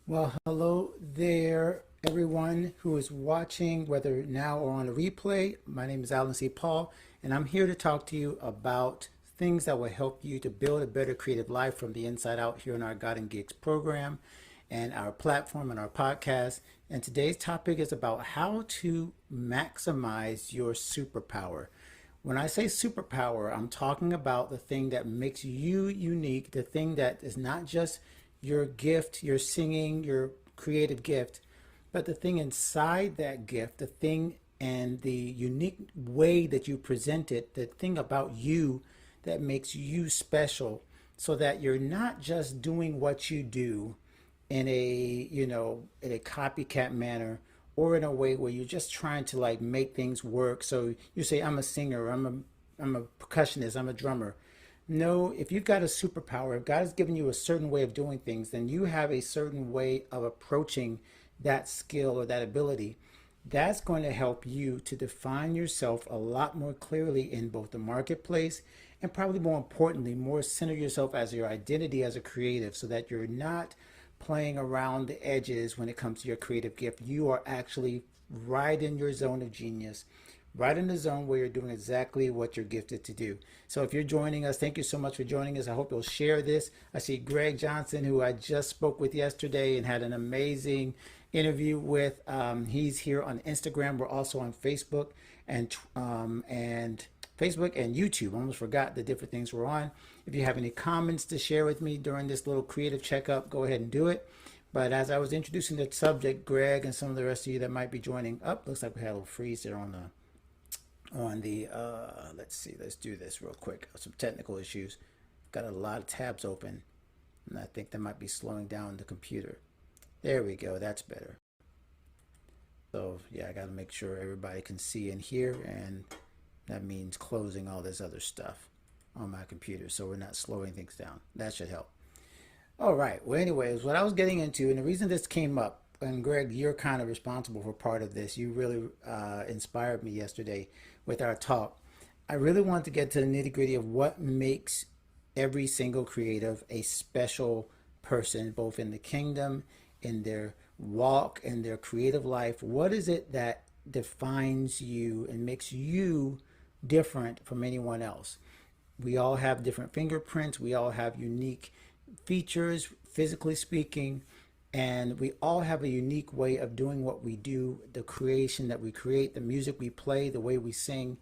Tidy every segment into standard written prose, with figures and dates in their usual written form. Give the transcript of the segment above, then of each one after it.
Well, hello there, everyone who is watching, whether now or on a replay. My name is Alan C. Paul, and I'm here to talk to you about things that will help you to build a better creative life from the inside out here in our God and Gigs program and our platform and our podcast. And today's topic is about how to maximize your superpower. When I say superpower, I'm talking about the thing that makes you unique, the thing that is not just your gift, your singing, your creative gift, but the thing inside that gift, the thing and the unique way that you present it, the thing about you that makes you special, so that you're not just doing what you do in a copycat manner, or in a way where you're just trying to like make things work. So you say, I'm a singer, I'm a percussionist, I'm a drummer. No, if you've got a superpower, if God has given you a certain way of doing things, then you have a certain way of approaching that skill or that ability. That's going to help you to define yourself a lot more clearly in both the marketplace, and probably more importantly, more center yourself as your identity as a creative, so that you're not playing around the edges when it comes to your creative gift. You are actually right in your zone of genius, right in the zone where you're doing exactly what you're gifted to do. So if you're joining us, thank you so much for joining us. I hope you'll share this. I see Greg Johnson, who I just spoke with yesterday and had an amazing interview with. He's here on Instagram. We're also on Facebook and Facebook and YouTube. I almost forgot the different things we're on. If you have any comments to share with me during this little creative checkup, go ahead and do it. But as I was introducing the subject, Greg and some of the rest of you that might be joining up, looks like we had a little freeze there on the let's see, let's do this real quick. Some technical issues. Got a lot of tabs open, and I think that might be slowing down the computer. There we go, that's better. So yeah, I got to make sure everybody can see and hear, and that means closing all this other stuff on my computer so we're not slowing things down. That should help. All right, well, anyways, what I was getting into, and the reason this came up, and Greg, you're kind of responsible for part of this. You really inspired me yesterday with our talk. I really want to get to the nitty gritty of what makes every single creative a special person, both in the kingdom, in their walk, in their creative life. What is it that defines you and makes you different from anyone else? We all have different fingerprints. We all have unique features, physically speaking, and we all have a unique way of doing what we do, the creation that we create, the music we play, the way we sing.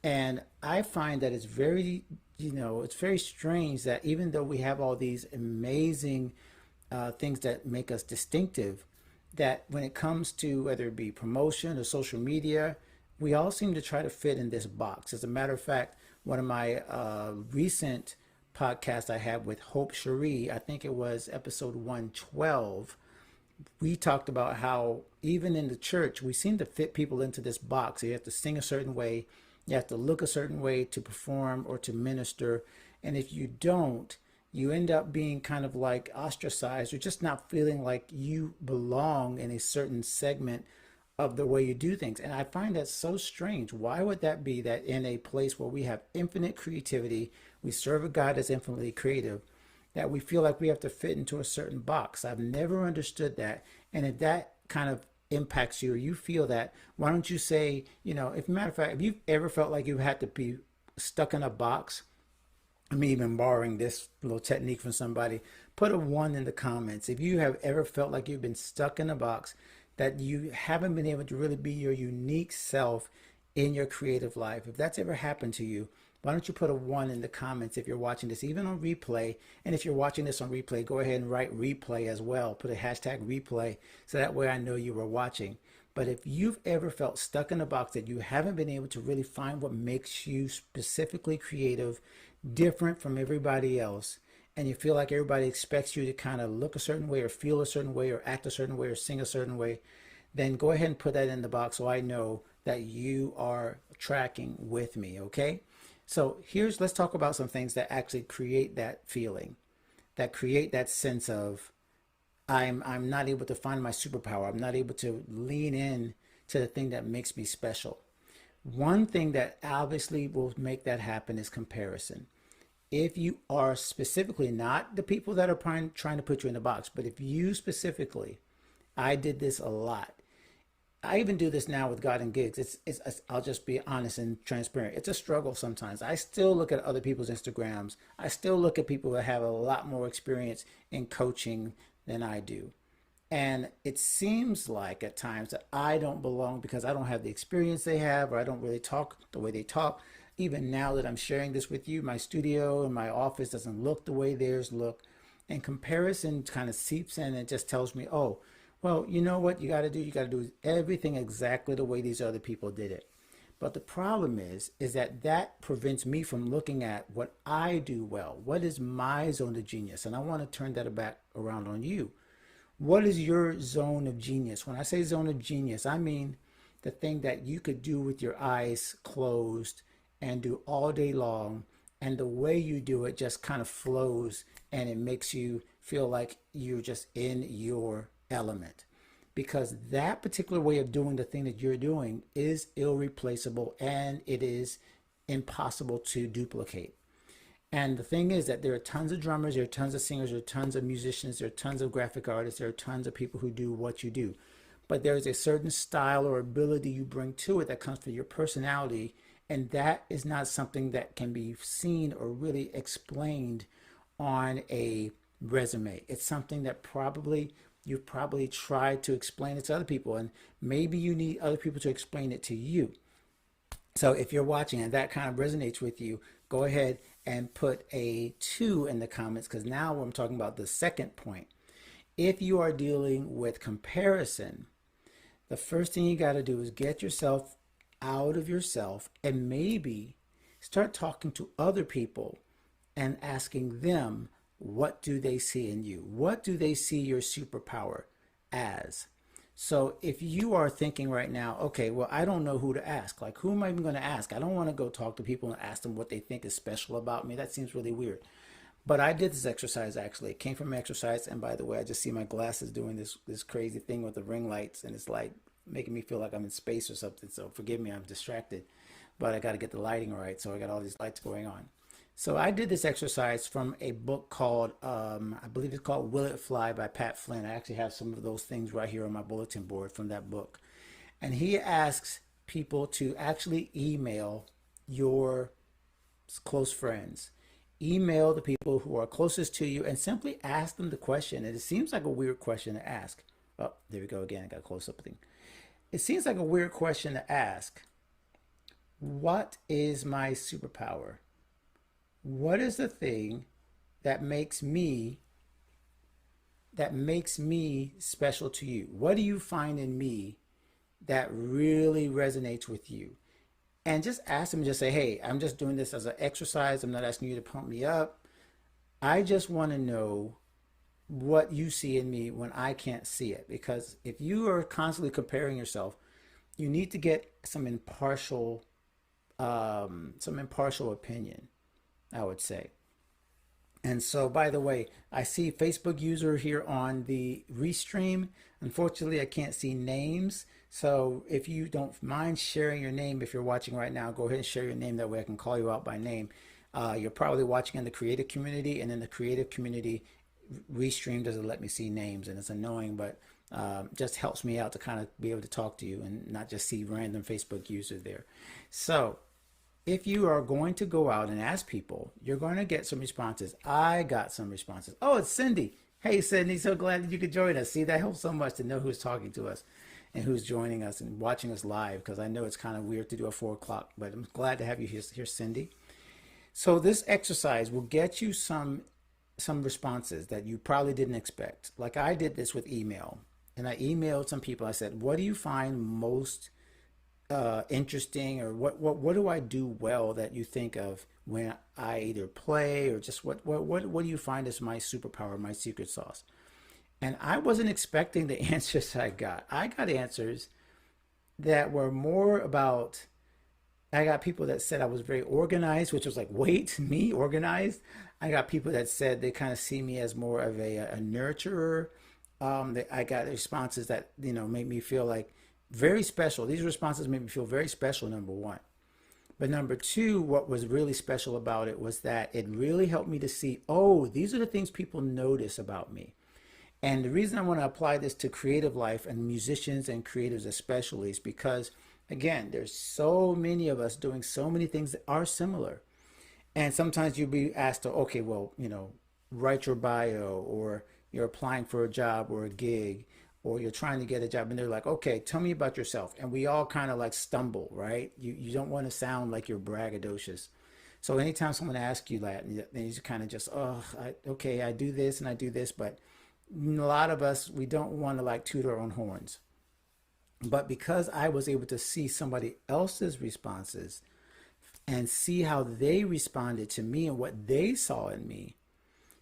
And I find that it's very, it's very strange that even though we have all these amazing things that make us distinctive, that when it comes to whether it be promotion or social media, we all seem to try to fit in this box. As a matter of fact, one of my recent podcasts I had with Hope Cherie, I think it was episode 112, we talked about how even in the church, we seem to fit people into this box. You have to sing a certain way, you have to look a certain way to perform or to minister. And if you don't, you end up being kind of like ostracized, or just not feeling like you belong in a certain segment of the way you do things. And I find that so strange. Why would that be, that in a place where we have infinite creativity, we serve a God that's infinitely creative, that we feel like we have to fit into a certain box? I've never understood that. And if that kind of impacts you, or you feel that, why don't you say, if matter of fact, if you've ever felt like you had to be stuck in a box, I'm even borrowing this little technique from somebody, put a 1 in the comments. If you have ever felt like you've been stuck in a box, that you haven't been able to really be your unique self in your creative life, if that's ever happened to you, why don't you put a 1 in the comments if you're watching this, even on replay. And if you're watching this on replay, go ahead and write replay as well. Put a hashtag replay, so that way I know you were watching. But if you've ever felt stuck in a box, that you haven't been able to really find what makes you specifically creative, different from everybody else, and you feel like everybody expects you to kind of look a certain way, or feel a certain way, or act a certain way, or sing a certain way, then go ahead and put that in the box so I know that you are tracking with me, okay? So let's talk about some things that actually create that feeling, that create that sense of I'm not able to find my superpower. I'm not able to lean in to the thing that makes me special. One thing that obviously will make that happen is comparison. if you are specifically not the people that are trying to put you in a box, but if you specifically, I did this a lot. I even do this now with God and gigs. I'll just be honest and transparent. It's a struggle sometimes. I still look at other people's Instagrams. I still look at people that have a lot more experience in coaching than I do. And it seems like at times that I don't belong because I don't have the experience they have, or I don't really talk the way they talk. Even now that I'm sharing this with you, my studio and my office doesn't look the way theirs look. And comparison kind of seeps in and just tells me, oh, well, you know what you got to do? You got to do everything exactly the way these other people did it. But the problem is that that prevents me from looking at what I do well. What is my zone of genius? And I want to turn that back around on you. What is your zone of genius? When I say zone of genius, I mean the thing that you could do with your eyes closed and do all day long. And the way you do it just kind of flows and it makes you feel like you're just in your element. Because that particular way of doing the thing that you're doing is irreplaceable and it is impossible to duplicate. And the thing is that there are tons of drummers, there are tons of singers, there are tons of musicians, there are tons of graphic artists, there are tons of people who do what you do. But there is a certain style or ability you bring to it that comes from your personality. And that is not something that can be seen or really explained on a resume. It's something that you've probably tried to explain it to other people. And maybe you need other people to explain it to you. So if you're watching and that kind of resonates with you, go ahead and put a 2 in the comments, because now I'm talking about the second point. If you are dealing with comparison, the first thing you got to do is get yourself out of yourself and maybe start talking to other people and asking them, what do they see in you? What do they see your superpower as? So if you are thinking right now, okay, well, I don't know who to ask. Like, who am I even going to ask? I don't want to go talk to people and ask them what they think is special about me. That seems really weird. But I did this exercise, actually. It came from exercise. And by the way, I just see my glasses doing this crazy thing with the ring lights. And it's like making me feel like I'm in space or something. So forgive me, I'm distracted. But I got to get the lighting right. So I got all these lights going on. So I did this exercise from a book called, I believe it's called Will It Fly by Pat Flynn. I actually have some of those things right here on my bulletin board from that book. And he asks people to actually email your close friends. Email the people who are closest to you and simply ask them the question. And it seems like a weird question to ask. Oh, there we go again. I got a close-up thing. It seems like a weird question to ask. What is my superpower? What is the thing that makes me special to you? What do you find in me that really resonates with you? And just ask them, just say, hey, I'm just doing this as an exercise. I'm not asking you to pump me up. I just want to know what you see in me when I can't see it. Because if you are constantly comparing yourself, you need to get some impartial opinion, I would say. And so, by the way, I see Facebook user here on the restream. Unfortunately, I can't see names. So if you don't mind sharing your name, if you're watching right now, go ahead and share your name. That way I can call you out by name. You're probably watching in the creative community, and in the creative community, restream doesn't let me see names, and it's annoying, but just helps me out to kind of be able to talk to you and not just see random Facebook users there. So if you are going to go out and ask people, you're going to get some responses. I got some responses. Oh, it's Cindy. Hey, Cindy, so glad that you could join us. See, that helps so much to know who's talking to us and who's joining us and watching us live, because I know it's kind of weird to do a 4 o'clock, but I'm glad to have you here, Cindy. So this exercise will get you some responses that you probably didn't expect. Like I did this with email, and I emailed some people. I said, what do you find most interesting, or what do I do well that you think of when I either play, or just what do you find as my superpower, my secret sauce? And I wasn't expecting the answers I got. I got answers that were more about, I got people that said I was very organized, which was like, wait, me organized? I got people that said they kind of see me as more of a nurturer. I got responses that, made me feel like very special. These responses made me feel very special, number one. But number two, what was really special about it was that it really helped me to see, oh, these are the things people notice about me. And the reason I want to apply this to creative life and musicians and creatives especially is because, again, there's so many of us doing so many things that are similar. And sometimes you'll be asked to, okay, well, write your bio, or you're applying for a job or a gig, or you're trying to get a job, and they're like, okay, tell me about yourself. And we all kind of like stumble, right? You don't want to sound like you're braggadocious. So anytime someone asks you that, then you kind of just, oh, okay, I do this and I do this, but a lot of us, we don't want to like toot our own horns. But because I was able to see somebody else's responses and see how they responded to me and what they saw in me.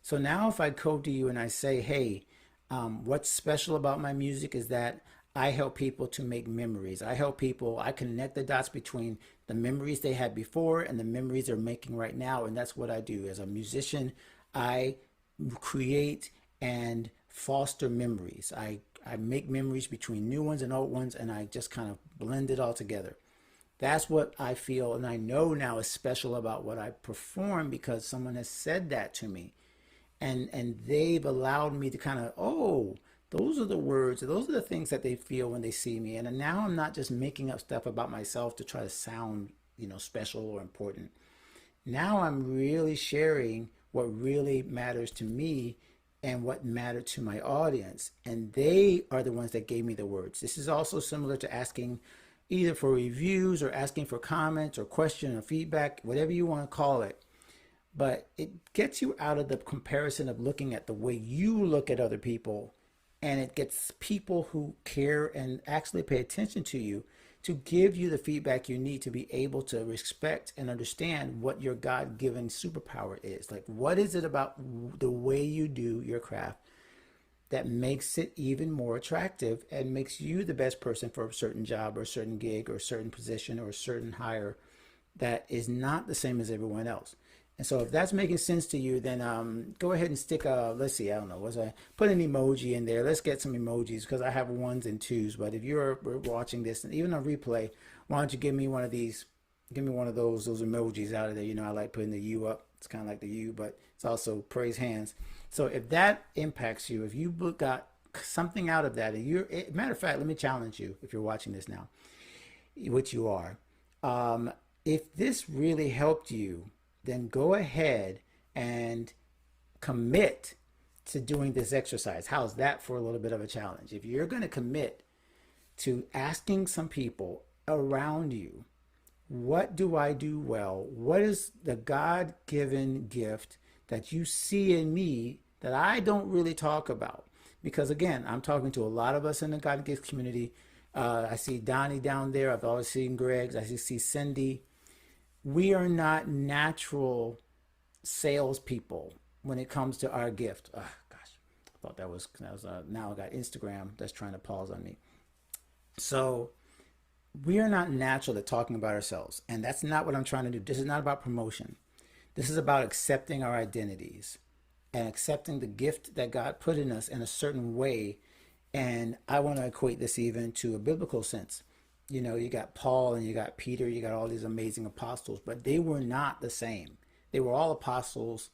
So now if I go to you and I say, hey, what's special about my music is that I help people to make memories. I connect the dots between the memories they had before and the memories they're making right now. And that's what I do. As a musician, I create and foster memories. I make memories between new ones and old ones, and I just kind of blend it all together. That's what I feel and I know now is special about what I perform, because someone has said that to me, and they've allowed me to kind of, oh, those are the words, those are the things that they feel when they see me. And now I'm not just making up stuff about myself to try to sound, special or important. Now I'm really sharing what really matters to me and what mattered to my audience. And they are the ones that gave me the words. This is also similar to asking either for reviews or asking for comments or question or feedback, whatever you want to call it. But it gets you out of the comparison of looking at the way you look at other people, and it gets people who care and actually pay attention to you to give you the feedback you need to be able to respect and understand what your God-given superpower is. Like, what is it about the way you do your craft that makes it even more attractive and makes you the best person for a certain job or a certain gig or a certain position or a certain hire that is not the same as everyone else? And so if that's making sense to you, then go ahead and stick let's see, I don't know, put an emoji in there. Let's get some emojis, because I have ones and twos. But if you're watching this, and even on replay, why don't you give me one of these, give me one of those emojis out of there. I like putting the U up. It's kind of like the U, but it's also praise hands. So if that impacts you, if you got something out of that, and matter of fact, let me challenge you, if you're watching this now, which you are, if this really helped you, then go ahead and commit to doing this exercise. How's that for a little bit of a challenge? If you're going to commit to asking some people around you, what do I do well? What is the God-given gift that you see in me that I don't really talk about? Because again, I'm talking to a lot of us in the God gift community. I see Donnie down there. I've always seen Greg's. I see Cindy. We are not natural salespeople when it comes to our gift. Oh, gosh, I thought that was now I got Instagram that's trying to pause on me. So we are not natural at talking about ourselves, and that's not what I'm trying to do. This is not about promotion. This is about accepting our identities and accepting the gift that God put in us in a certain way. And I want to equate this even to a biblical sense. You got Paul and you got Peter, you got all these amazing apostles, but they were not the same. They were all apostles,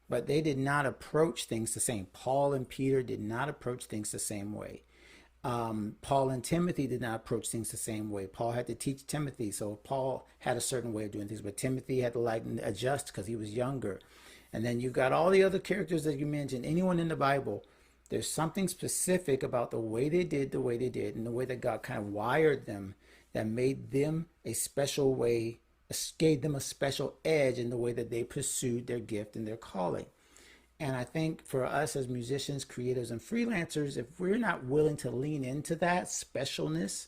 but they did not approach things the same. Paul and Peter did not approach things the same way. Paul and Timothy did not approach things the same way. Paul had to teach Timothy, so Paul had a certain way of doing things, but Timothy had to adjust because he was younger. And then you've got all the other characters that you mentioned. Anyone in the Bible, there's something specific about the way they did, and the way that God kind of wired them that made them a special way, gave them a special edge in the way that they pursued their gift and their calling. And I think for us as musicians, creators, and freelancers, if we're not willing to lean into that specialness,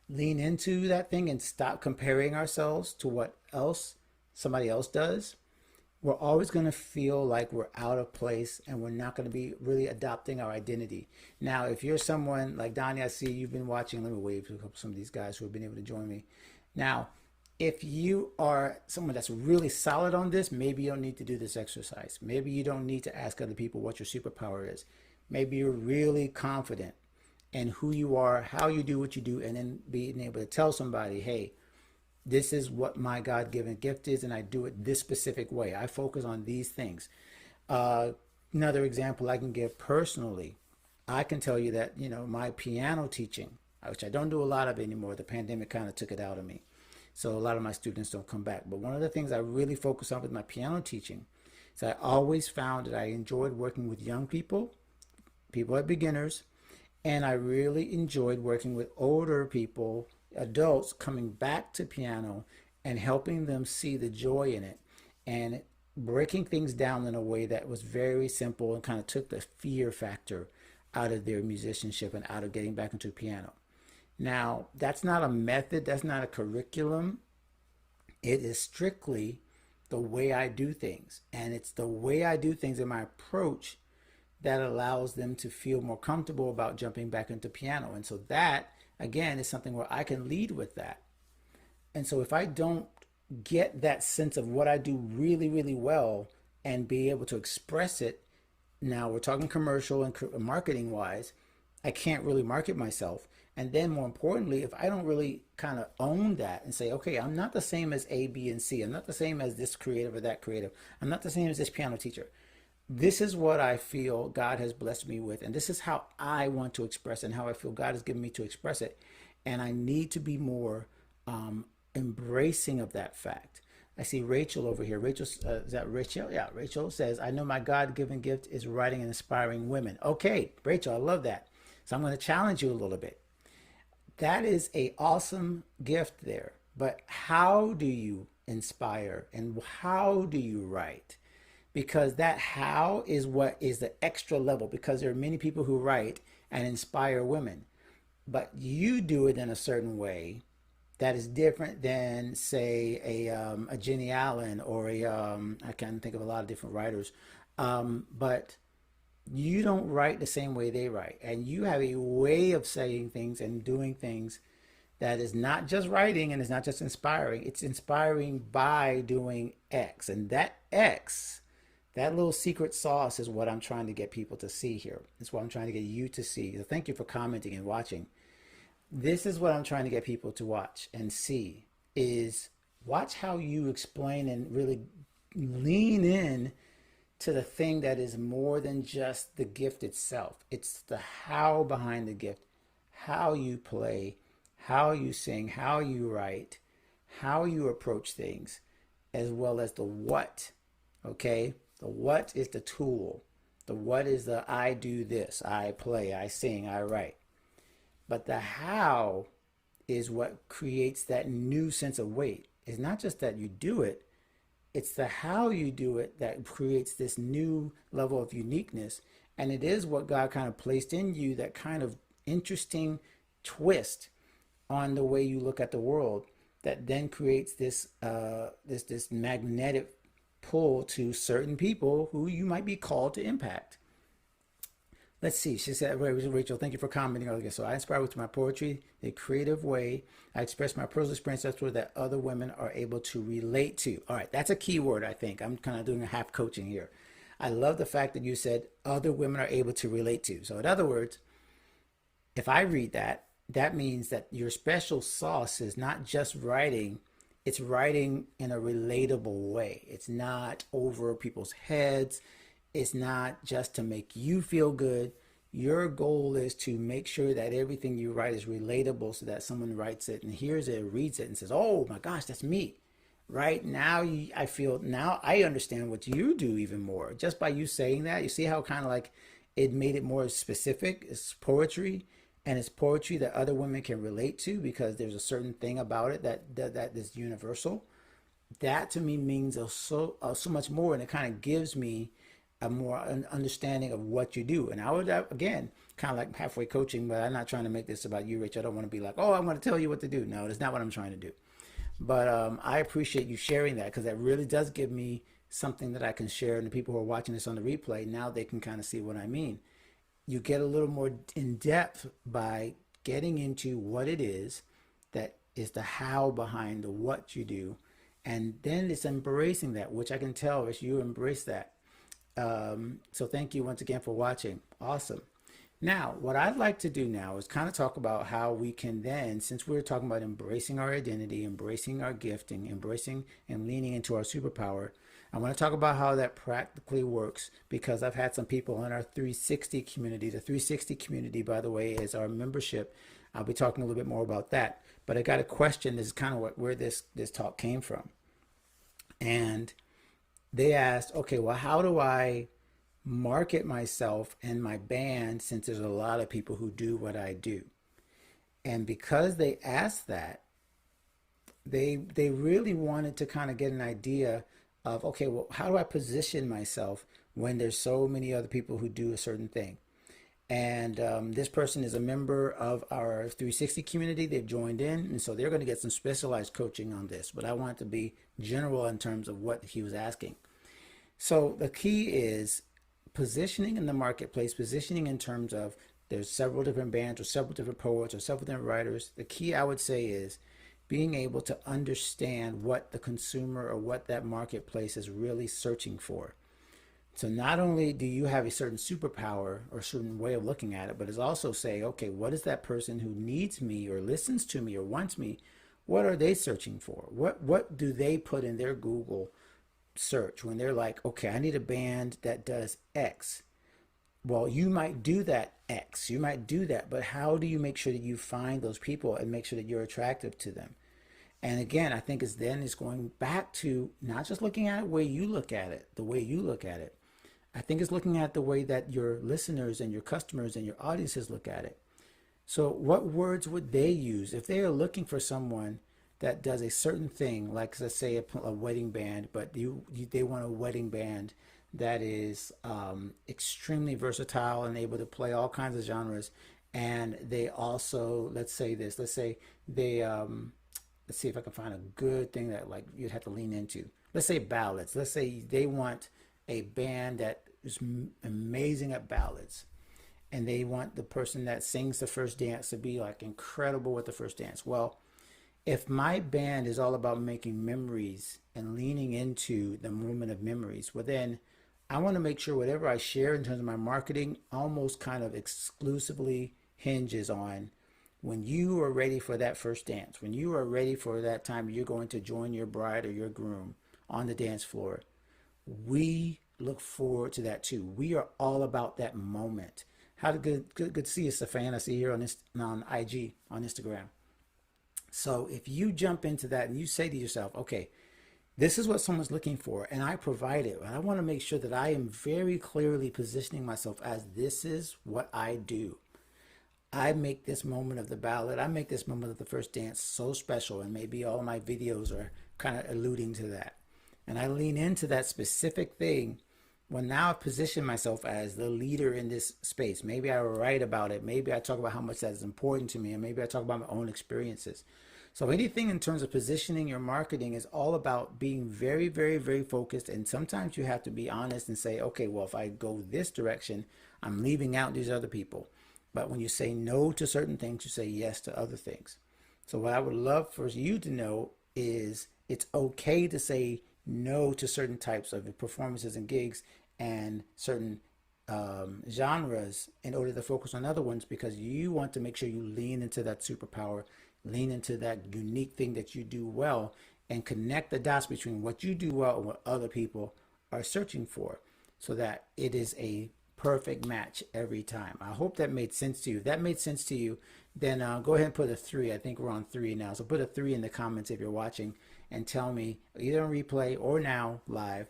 lean into that thing and stop comparing ourselves to what else somebody else does, we're always going to feel like we're out of place, and we're not going to be really adopting our identity. Now, if you're someone like Donnie, I see you've been watching. Let me wave to some of these guys who have been able to join me. Now, if you are someone that's really solid on this, maybe you don't need to do this exercise. Maybe you don't need to ask other people what your superpower is. Maybe you're really confident in who you are, how you do what you do, and then being able to tell somebody, hey, This is what my God-given gift is, and I do it this specific way. I focus on these things. Uh, Another example I can give personally, I can tell you that, my piano teaching, which I don't do a lot of anymore, the pandemic kind of took it out of me. So a lot of my students don't come back. But one of the things I really focus on with my piano teaching is I always found that I enjoyed working with young people, people at beginners, and I really enjoyed working with older people, adults coming back to piano and helping them see the joy in it and breaking things down in a way that was very simple and kind of took the fear factor out of their musicianship and out of getting back into piano. Now, that's not a method, that's not a curriculum. It is strictly the way I do things. And it's the way I do things in my approach that allows them to feel more comfortable about jumping back into piano. And so that, again, is something where I can lead with that. And so if I don't get that sense of what I do really, really well and be able to express it, now we're talking commercial and marketing wise, I can't really market myself. And then more importantly, if I don't really kind of own that and say, okay, I'm not the same as A, B, and C. I'm not the same as this creative or that creative. I'm not the same as this piano teacher. This is what I feel God has blessed me with. And this is how I want to express it and how I feel God has given me to express it. And I need to be more embracing of that fact. I see Rachel over here. Rachel, is that Rachel? Yeah, Rachel says, I know my God-given gift is writing and inspiring women. Okay, Rachel, I love that. So I'm going to challenge you a little bit. That is an awesome gift there. But how do you inspire and how do you write? Because that how is what is the extra level, because there are many people who write and inspire women. But you do it in a certain way that is different than, say, a Jenny Allen or I can think of a lot of different writers, but you don't write the same way they write, and you have a way of saying things and doing things that is not just writing and it's not just inspiring. It's inspiring by doing X, and that X, that little secret sauce, is what I'm trying to get people to see here. It's what I'm trying to get you to see. So thank you for commenting and watching. This is what I'm trying to get people to watch and see, is watch how you explain and really lean in to the thing that is more than just the gift itself. It's the how behind the gift, how you play, how you sing, how you write, how you approach things, as well as the what, okay? The what is the tool. The what is the I do this, I play, I sing, I write. But the how is what creates that new sense of weight. It's not just that you do it, it's the how you do it that creates this new level of uniqueness. And it is what God kind of placed in you, that kind of interesting twist on the way you look at the world, that then creates this this magnetic pull to certain people who you might be called to impact. Let's see. She said, Rachel, thank you for commenting. Okay, so I inspire with my poetry, a creative way. I express my personal experience that other women are able to relate to. All right, that's a key word, I think. I'm kind of doing a half coaching here. I love the fact that you said other women are able to relate to. So in other words, if I read that, that means that your special sauce is not just writing, it's writing in a relatable way. It's not over people's heads. It's not just to make you feel good. Your goal is to make sure that everything you write is relatable, so that someone writes it and hears it, reads it, and says, oh my gosh, that's me. Right now, I feel, now I understand what you do even more. Just by you saying that, you see how kind of like it made it more specific. It's poetry, and it's poetry that other women can relate to, because there's a certain thing about it that is universal. That to me means so much more, and it kind of gives me a more understanding of what you do. And I would, again, kind of like halfway coaching, but I'm not trying to make this about you, Rich. I don't want to be like, oh, I'm going to tell you what to do. No, that's not what I'm trying to do. But I appreciate you sharing that, because that really does give me something that I can share. And the people who are watching this on the replay, now they can kind of see what I mean. You get a little more in depth by getting into what it is that is the how behind the what you do. And then it's embracing that, which I can tell as you embrace that. So thank you once again for watching. Awesome. Now, what I'd like to do now is kind of talk about how we can then, since we're talking about embracing our identity, embracing our gifting, embracing and leaning into our superpower, I want to talk about how that practically works because I've had some people in our 360 community. The 360 community, by the way, is our membership. I'll be talking a little bit more about that. But I got a question. This is kind of where this talk came from. And they asked, okay, well, how do I market myself and my band since there's a lot of people who do what I do? And because they asked that, they really wanted to kind of get an idea of, okay, well, how do I position myself when there's so many other people who do a certain thing? And this person is a member of our 360 community. They've joined in, and so they're going to get some specialized coaching on this. But I want it to be general in terms of what he was asking. So the key is positioning in the marketplace, positioning in terms of there's several different bands or several different poets or several different writers. The key I would say is being able to understand what the consumer or what that marketplace is really searching for. So not only do you have a certain superpower or a certain way of looking at it, but it's also say, okay, what is that person who needs me or listens to me or wants me? What are they searching for? What do they put in their Google search when they're like, okay, I need a band that does X? Well, you might do that X, you might do that, but how do you make sure that you find those people and make sure that you're attractive to them? And again, I think it's going back to not just looking at it the way you look at it, the way you look at it. I think it's looking at the way that your listeners and your customers and your audiences look at it. So what words would they use if they are looking for someone that does a certain thing, like let's say a wedding band, but they want a wedding band that is extremely versatile and able to play all kinds of genres, and they also, let's say they let's see if I can find a good thing that like you'd have to lean into. Let's say ballads. Let's say they want a band that is amazing at ballads, and they want the person that sings the first dance to be like incredible with the first dance. Well, if my band is all about making memories and leaning into the moment of memories, well then I want to make sure whatever I share in terms of my marketing almost kind of exclusively hinges on when you are ready for that first dance, when you are ready for that time you're going to join your bride or your groom on the dance floor. We look forward to that too. We are all about that moment. How good to see you, Stefan. I see you here on IG, on Instagram. So if you jump into that and you say to yourself, okay, this is what someone's looking for, and I provide it, and I want to make sure that I am very clearly positioning myself as this is what I do. I make this moment of the ballad, I make this moment of the first dance so special, and maybe all my videos are kind of alluding to that. And I lean into that specific thing. Well, now I position myself as the leader in this space. Maybe I write about it. Maybe I talk about how much that is important to me, and maybe I talk about my own experiences. So anything in terms of positioning your marketing is all about being very, very, very focused. And sometimes you have to be honest and say, okay, well, if I go this direction, I'm leaving out these other people. But when you say no to certain things, you say yes to other things. So what I would love for you to know is it's okay to say no to certain types of performances and gigs and certain genres in order to focus on other ones, because you want to make sure you lean into that superpower, lean into that unique thing that you do well, and connect the dots between what you do well and what other people are searching for, so that it is a perfect match every time. I hope that made sense to you. If that made sense to you, then go ahead and put a 3. I think we're on 3 now. So put a 3 in the comments if you're watching and tell me either on replay or now live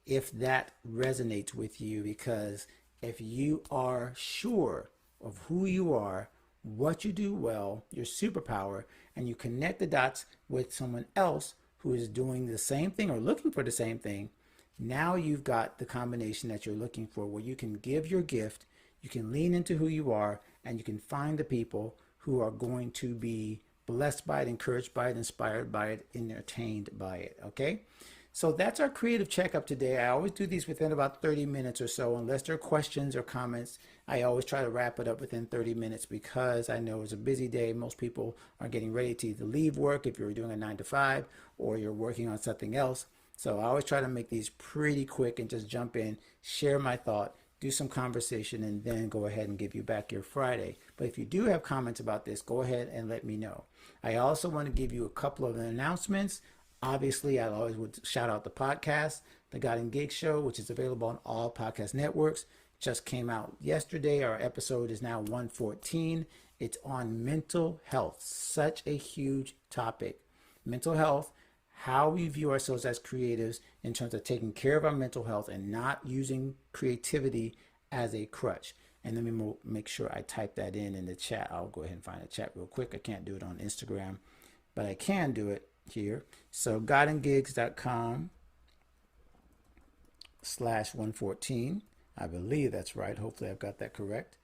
if that resonates with you, because if you are sure of who you are, what you do well, your superpower, and you connect the dots with someone else who is doing the same thing or looking for the same thing, now you've got the combination that you're looking for, where you can give your gift, you can lean into who you are, and you can find the people who are going to be blessed by it, encouraged by it, inspired by it, entertained by it. Okay? So that's our creative checkup today. I always do these within about 30 minutes or so, unless there are questions or comments. I always try to wrap it up within 30 minutes because I know it's a busy day. Most people are getting ready to either leave work if you're doing a 9 to 5 or you're working on something else. So I always try to make these pretty quick and just jump in, share my thought, do some conversation, and then go ahead and give you back your Friday. But if you do have comments about this, go ahead and let me know. I also want to give you a couple of announcements. Obviously, I always would shout out the podcast, The God and Gig Show, which is available on all podcast networks. Just came out yesterday. Our episode is now 114. It's on mental health, such a huge topic. Mental health, how we view ourselves as creatives in terms of taking care of our mental health and not using creativity as a crutch. And let me make sure I type that in the chat. I'll go ahead and find the chat real quick. I can't do it on Instagram, but I can do it here. So godandgigs.com/114. I believe that's right. Hopefully I've got that correct.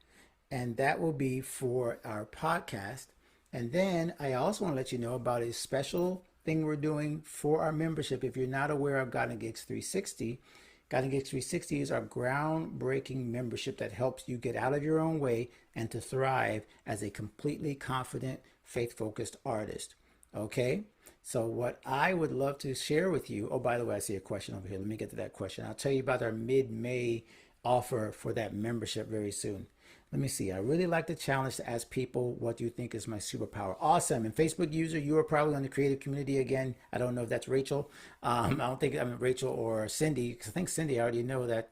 And that will be for our podcast. And then I also want to let you know about a special thing we're doing for our membership. If you're not aware of God and Gigs 360, God and Gigs 360 is our groundbreaking membership that helps you get out of your own way and to thrive as a completely confident, faith-focused artist. Okay? So what I would love to share with you, oh, by the way, I see a question over here. Let me get to that question. I'll tell you about our mid-May offer for that membership very soon. Let me see. I really like the challenge to ask people, what do you think is my superpower? Awesome. And Facebook user, you are probably on the creative community again. I don't know if that's Rachel. I don't think I'm Rachel or Cindy, because I think Cindy, I already know that.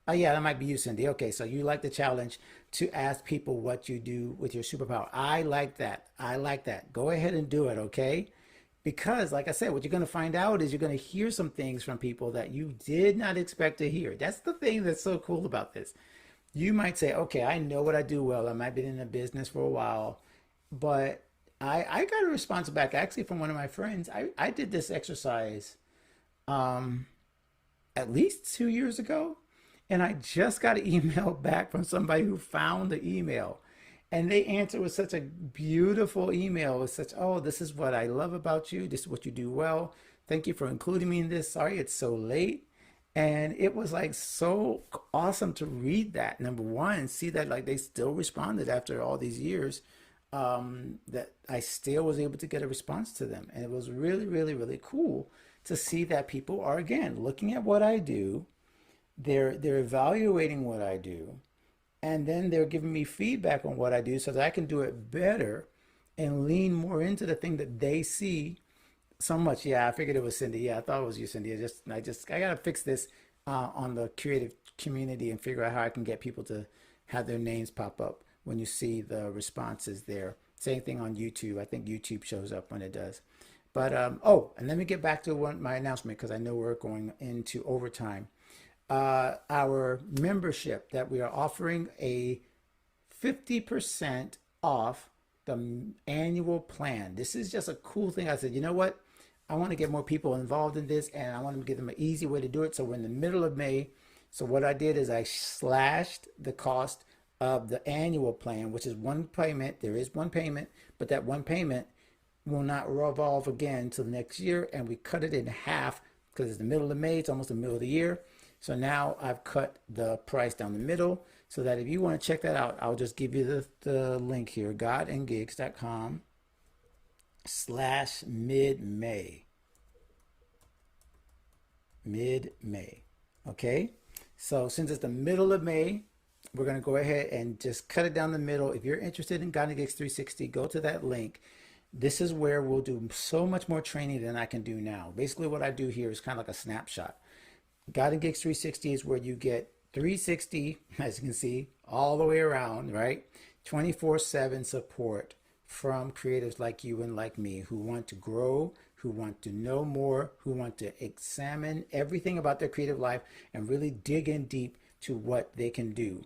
Oh, yeah, that might be you, Cindy. Okay, so you like the challenge to ask people what you do with your superpower. I like that. I like that. Go ahead and do it, okay? Because, like I said, what you're going to find out is you're going to hear some things from people that you did not expect to hear. That's the thing that's so cool about this. You might say, okay, I know what I do well. I might have been in the business for a while, but I got a response back actually from one of my friends. I did this exercise at least 2 years ago, and I just got an email back from somebody who found the email. And they answered with such a beautiful email. With such, oh, this is what I love about you. This is what you do well. Thank you for including me in this. Sorry it's so late. And it was like so awesome to read that. Number one, see that like they still responded after all these years, that I still was able to get a response to them. And it was really, really, really cool to see that people are, again, looking at what I do. They're evaluating what I do. And then they're giving me feedback on what I do so that I can do it better and lean more into the thing that they see so much. Yeah, I figured it was Cindy. Yeah, I thought it was you, Cindy. I gotta fix this on the creative community and figure out how I can get people to have their names pop up when you see the responses there. Same thing on YouTube. I think YouTube shows up when it does. But oh, and let me get back to my announcement because I know we're going into overtime. Our membership that we are offering a 50% off the annual plan. This is just a cool thing. I said, you know what? I want to get more people involved in this, and I want to give them an easy way to do it. So we're in the middle of May. So what I did is I slashed the cost of the annual plan, which is one payment. There is one payment, but that one payment will not revolve again until next year. And we cut it in half because it's the middle of May. It's almost the middle of the year. So now I've cut the price down the middle so that if you want to check that out, I'll just give you the link here, godandgigs.com/mid-May. Mid-May. Okay? So since it's the middle of May, we're going to go ahead and just cut it down the middle. If you're interested in God and Gigs 360, go to that link. This is where we'll do so much more training than I can do now. Basically what I do here is kind of like a snapshot. God and Gigs 360 is where you get 360, as you can see, all the way around, right? 24/7 support from creatives like you and like me who want to grow, who want to know more, who want to examine everything about their creative life and really dig in deep to what they can do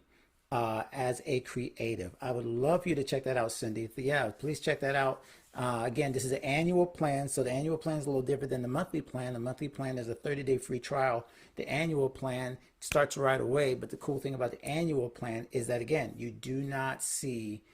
as a creative. I would love for you to check that out, Cindy. Yeah, please check that out. Again, this is an annual plan, so the annual plan is a little different than the monthly plan. The monthly plan is a 30-day free trial. The annual plan starts right away, but the cool thing about the annual plan is that, again, you do not see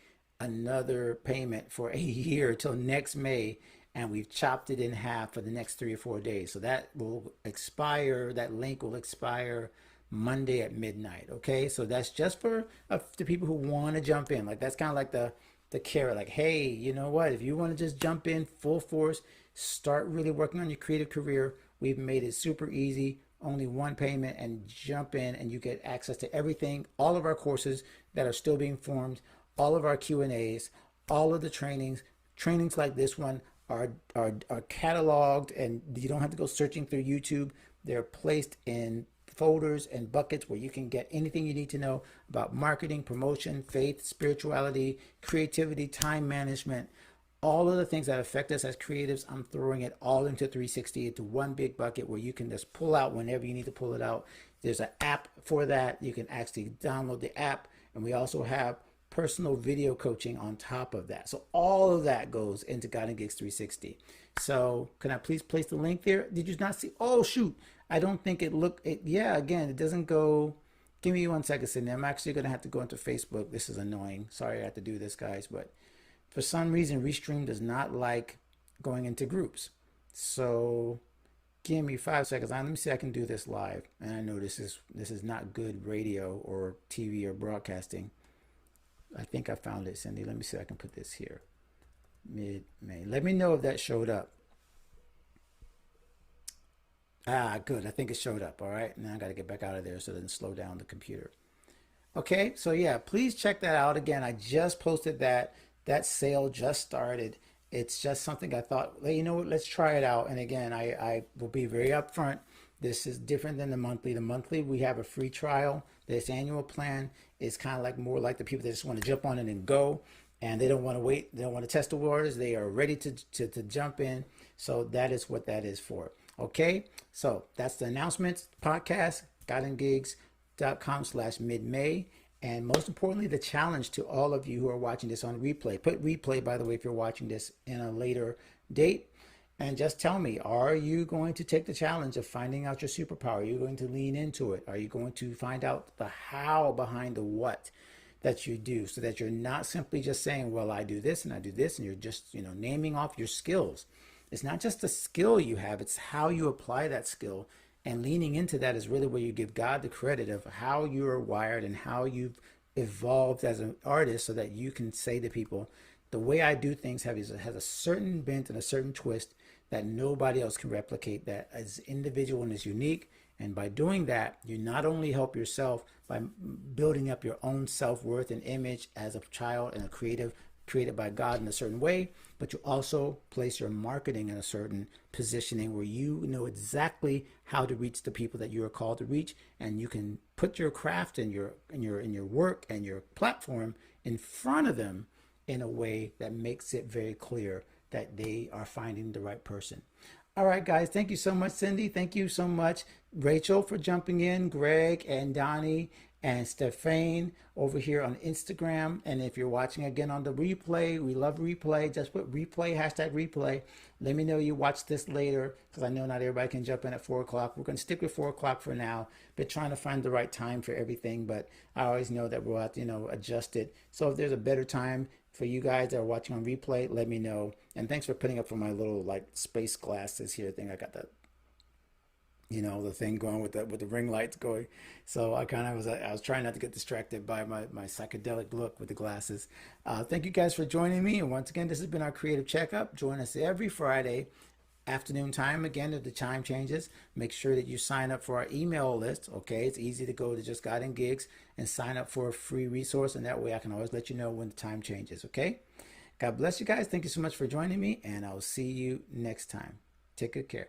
another payment for a year till next May, and we've chopped it in half for the next 3 or 4 days. So that will expire, that link will expire Monday at midnight, okay? So that's just for the people who want to jump in. Like, that's kind of like the carrot, like, hey, you know what, if you want to just jump in full force, start really working on your creative career, we've made it super easy. only one payment and jump in and you get access to everything, all of our courses that are still being formed, all of our Q&As, all of the trainings like this one are cataloged, and you don't have to go searching through YouTube. They're placed in folders and buckets where you can get anything you need to know about marketing, promotion, faith, spirituality, creativity, time management, all of the things that affect us as creatives. I'm throwing it all into 360, into one big bucket where you can just pull out whenever you need to pull it out. There's an app for that. You can actually download the app, and we also have personal video coaching on top of that. So all of that goes into God and Gigs 360. So can I please place the link there? Did you not see? Oh, shoot. I don't think yeah, again, it doesn't go. Give me 1 second, Cindy. I'm actually going to have to go into Facebook. This is annoying. Sorry I have to do this, guys. But for some reason, Restream does not like going into groups. So give me 5 seconds. Let me see if I can do this live. And I know this is not good radio or TV or broadcasting. I think I found it, Cindy. Let me see if I can put this here. Mid-May. Let me know if that showed up. Ah, good. I think it showed up. All right. Now I got to get back out of there so it doesn't slow down the computer. Okay. So yeah, please check that out. Again, I just posted that. That sale just started. It's just something I thought, well, you know what, let's try it out. And again, I will be very upfront. This is different than the monthly. The monthly, we have a free trial. This annual plan is kind of like more like the people that just want to jump on it and go. And they don't want to wait. They don't want to test the waters. They are ready to jump in. So that is what that is for. Okay, so that's the announcements podcast, godandgigs.com/midmay. And most importantly, the challenge to all of you who are watching this on replay. Put replay, by the way, if you're watching this in a later date. And just tell me, are you going to take the challenge of finding out your superpower? Are you going to lean into it? Are you going to find out the how behind the what that you do, so that you're not simply just saying, well, I do this and I do this, and you're just, naming off your skills. It's not just the skill you have, it's how you apply that skill. And leaning into that is really where you give God the credit of how you're wired and how you've evolved as an artist, so that you can say to people, the way I do things has a certain bent and a certain twist that nobody else can replicate, that is individual and is unique. And by doing that, you not only help yourself by building up your own self-worth and image as a child and a creative created by God in a certain way, but you also place your marketing in a certain positioning where you know exactly how to reach the people that you are called to reach, and you can put your craft and your work and your platform in front of them in a way that makes it very clear that they are finding the right person. All right, guys, thank you so much, Cindy. Thank you so much, Rachel, for jumping in, Greg and Donnie and Stephane over here on Instagram. And if you're watching again on the replay, we love replay. Just put replay, hashtag replay. Let me know you watch this later, because I know not everybody can jump in at 4 o'clock. We're going to stick with 4 o'clock for now, but trying to find the right time for everything. But I always know that we'll have to, adjust it. So if there's a better time for you guys that are watching on replay, let me know. And thanks for putting up for my little space glasses here thing. I got that, the thing going with the ring lights going. So I was trying not to get distracted by my psychedelic look with the glasses. Thank you guys for joining me. And once again, this has been our Creative Checkup. Join us every Friday afternoon time. Again, if the time changes, make sure that you sign up for our email list. Okay, it's easy to go to just God and Gigs and sign up for a free resource, and that way I can always let you know when the time changes. Okay, God bless you guys. Thank you so much for joining me, and I'll see you next time. Take good care.